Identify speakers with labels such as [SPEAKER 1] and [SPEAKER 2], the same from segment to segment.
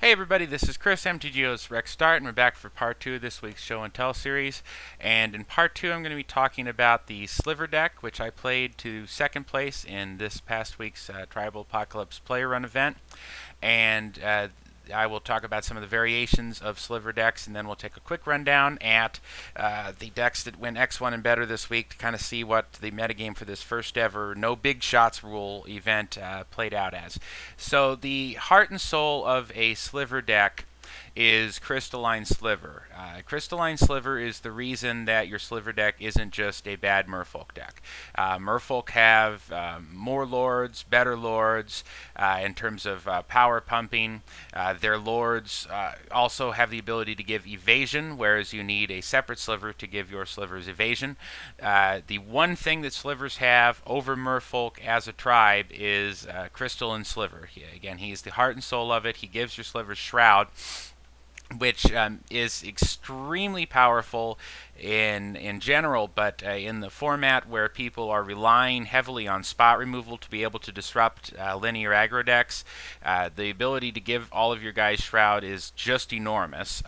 [SPEAKER 1] Hey everybody, this is Chris, MTGO's Rec Start, and we're back for part 2 of this week's Show and Tell series. And in part 2, I'm going to be talking about the Sliver deck, which I played to second place in this past week's Tribal Apocalypse Player Run event. And I will talk about some of the variations of Sliver decks, and then we'll take a quick rundown at the decks that win X1 and better this week to kind of see what the metagame for this first ever No Big Shots rule event played out as. So the heart and soul of a Sliver deck is Crystalline Sliver. Crystalline Sliver is the reason that your Sliver deck isn't just a bad Merfolk deck. Merfolk have more lords, better lords in terms of power pumping. Their lords also have the ability to give evasion, whereas you need a separate Sliver to give your Slivers evasion. The one thing that Slivers have over Merfolk as a tribe is Crystalline Sliver. Again, he's the heart and soul of it. He gives your Slivers Shroud, which is extremely powerful in general, but in the format where people are relying heavily on spot removal to be able to disrupt linear aggro decks, the ability to give all of your guys Shroud is just enormous.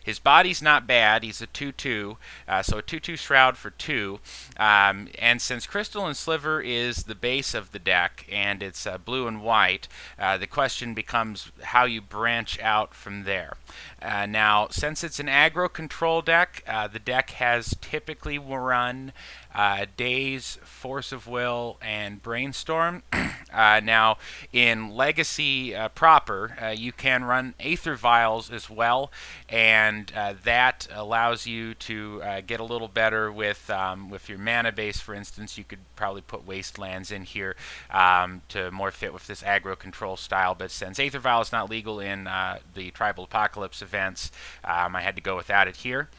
[SPEAKER 1] His body's not bad. He's a 2/2, so a 2/2 Shroud for 2. And since Crystalline Sliver is the base of the deck and it's blue and white, the question becomes how you branch out from there. Now, since it's an aggro control deck, the deck has typically run Daze, Force of Will, and Brainstorm. Now, in Legacy proper, you can run Aether Vials as well, and that allows you to get a little better with your mana base. For instance, you could probably put Wastelands in here to more fit with this aggro control style, but since Aether Vial is not legal in the Tribal Apocalypse events, I had to go without it here.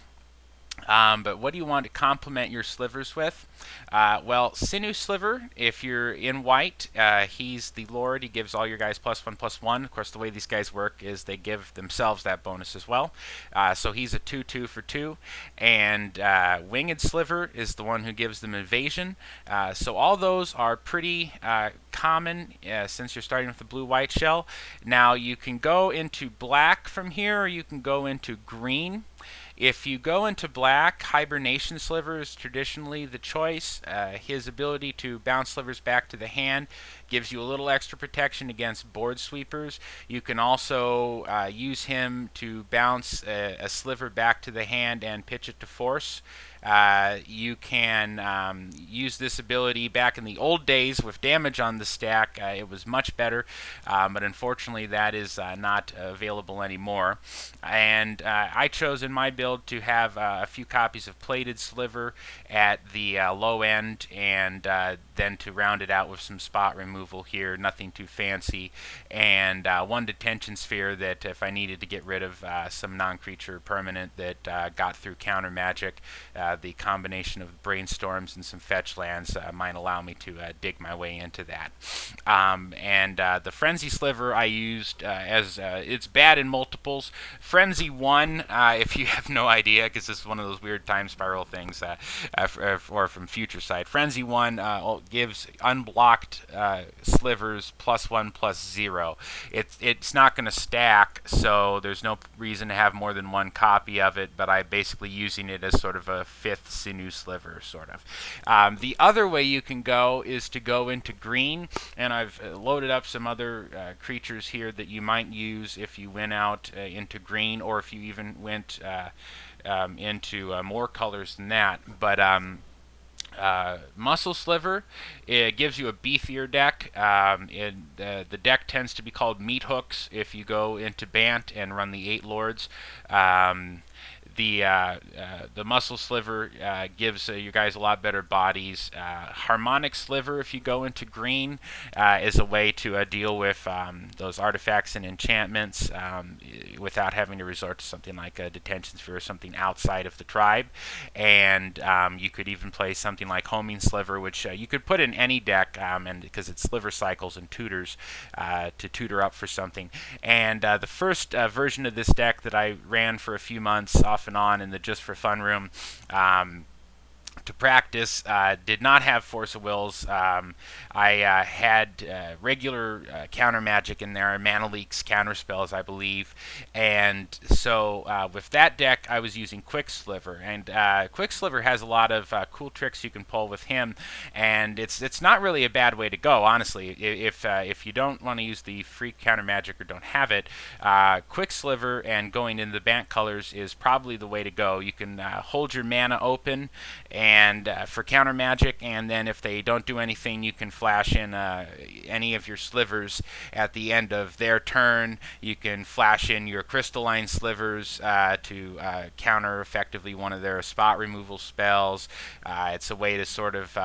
[SPEAKER 1] But what do you want to complement your Slivers with? Well, Sinew Sliver, if you're in white, he's the Lord. He gives all your guys +1/+1. Of course, the way these guys work is they give themselves that bonus as well. So he's a 2/2 for 2. And Winged Sliver is the one who gives them evasion. So all those are pretty common since you're starting with the blue-white shell. Now, you can go into black from here, or you can go into green. If you go into black, Hibernation Sliver is traditionally the choice. His ability to bounce Slivers back to the hand gives you a little extra protection against board sweepers. You can also use him to bounce a Sliver back to the hand and pitch it to force. You can use this ability back in the old days with damage on the stack. It was much better, but unfortunately that is not available anymore. And I chose in my build to have a few copies of Plated Sliver at the low end, and then to round it out with some spot removal here, nothing too fancy, and one Detention Sphere that if I needed to get rid of some non-creature permanent that got through counter magic, the combination of Brainstorms and some fetch lands might allow me to dig my way into that. And the Frenzy Sliver I used as it's bad in multiples. Frenzy 1, if you have no idea, because this is one of those weird time spiral things, or from Future Sight. Frenzy 1 gives unblocked Slivers +1/+0. It's not going to stack, so there's no reason to have more than one copy of it, but I'm basically using it as sort of a fifth Sinew Sliver, sort of. The other way you can go is to go into green, and I've loaded up some other creatures here that you might use if you went out into green, or if you even went into more colors than that. But Muscle Sliver, it gives you a beefier deck. The deck tends to be called Meat Hooks if you go into Bant and run the 8 Lords. The Muscle Sliver gives you guys a lot better bodies. Harmonic Sliver, if you go into green, is a way to deal with those artifacts and enchantments without having to resort to something like a Detention Sphere or something outside of the tribe. And you could even play something like Homing Sliver, which you could put in any deck, and because it Sliver cycles and tutors to tutor up for something. And the first version of this deck that I ran for a few months off and on in the Just for Fun room to practice. Did not have Force of Wills. I had regular counter magic in there, mana leaks, counter spells, I believe. And so with that deck, I was using Quicksliver. And Quicksliver has a lot of cool tricks you can pull with him. And it's not really a bad way to go, honestly. If you don't want to use the free counter magic or don't have it, Quicksliver and going into the bank colors is probably the way to go. You can hold your mana open and for counter magic, and then if they don't do anything, you can flash in any of your slivers at the end of their turn. You can flash in your crystalline slivers to counter effectively one of their spot removal spells. It's a way to sort of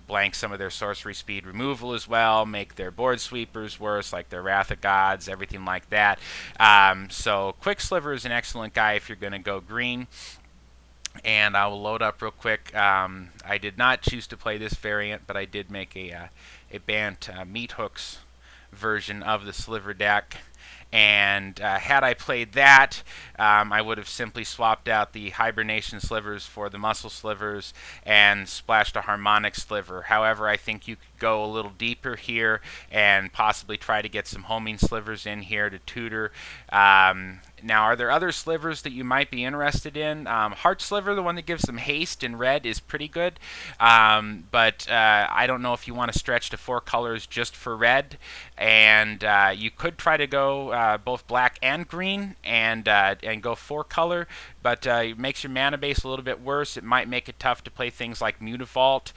[SPEAKER 1] blank some of their sorcery speed removal as well, make their board sweepers worse, like their Wrath of Gods, everything like that. So Quicksliver is an excellent guy if you're going to go green. And I will load up real quick. I did not choose to play this variant, but I did make a Bant Meat Hooks version of the Sliver deck. And had I played that, I would have simply swapped out the Hibernation Slivers for the Muscle Slivers and splashed a Harmonic Sliver. However, I think you could go a little deeper here and possibly try to get some Homing Slivers in here to tutor. Now, are there other slivers that you might be interested in? Heart Sliver, the one that gives them haste in red, is pretty good. But I don't know if you want to stretch to 4 colors just for red. And you could try to go both black and green and go 4 color. But it makes your mana base a little bit worse. It might make it tough to play things like Mutavault.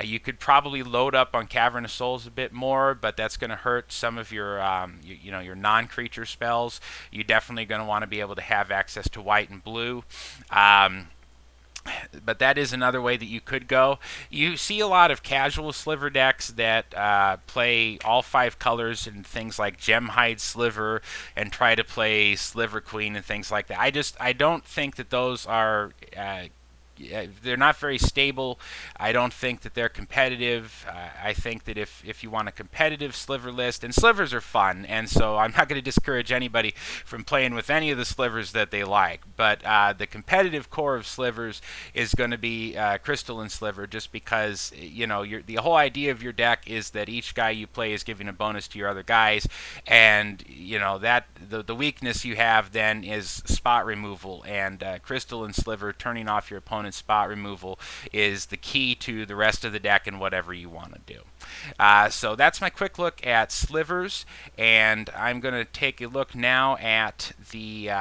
[SPEAKER 1] You could probably load up on Cavern of Souls a bit more, but that's going to hurt some of your your non-creature spells. You're definitely going to want to be able to have access to white and blue. But that is another way that you could go. You see a lot of casual sliver decks that play all 5 colors and things like Gemhide Sliver and try to play Sliver Queen and things like that. I don't think that those are they're not very stable. I don't think that they're competitive. I think that if you want a competitive sliver list, and slivers are fun, and so I'm not going to discourage anybody from playing with any of the slivers that they like, but the competitive core of slivers is going to be Crystalline Sliver, just because the whole idea of your deck is that each guy you play is giving a bonus to your other guys, and that the weakness you have then is spot removal, and Crystalline Sliver, turning off your opponent's spot removal, is the key to the rest of the deck and whatever you want to do. So that's my quick look at slivers, and I'm going to take a look now at the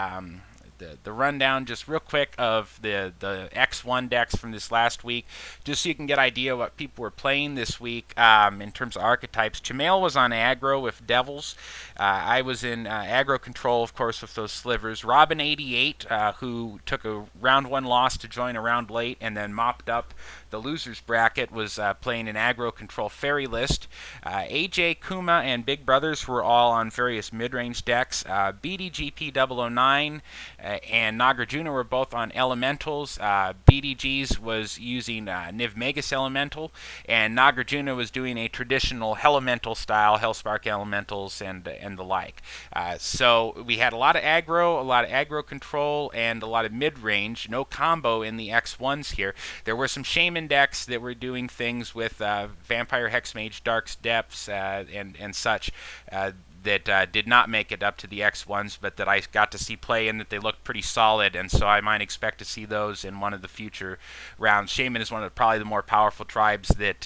[SPEAKER 1] rundown just real quick of the X1 decks from this last week, just so you can get an idea what people were playing this week in terms of archetypes. Chamail was on aggro with Devils. I was in aggro control, of course, with those slivers. Robin88, who took a round 1 loss to join a round late and then mopped up the losers bracket, was playing an aggro control fairy list. AJ, Kuma, and Big Brothers were all on various mid-range decks. BDGP009 and Nagarjuna were both on elementals. BDG's was using Niv Magus Elemental, and Nagarjuna was doing a traditional Elemental style, Hellspark Elementals and the like. So we had a lot of aggro control, and a lot of mid-range. No combo in the X1s here. There were some Shaman decks that were doing things with Vampire Hexmage, Dark's Depths, and such. That did not make it up to the X1s, but that I got to see play and that they looked pretty solid, and so I might expect to see those in one of the future rounds. Shaman is one of probably the more powerful tribes that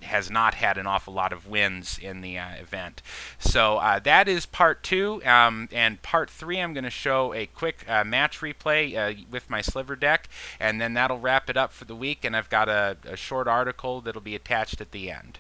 [SPEAKER 1] has not had an awful lot of wins in the event. So that is part 2, and part 3 I'm going to show a quick match replay with my sliver deck, and then that'll wrap it up for the week, and I've got a short article that'll be attached at the end.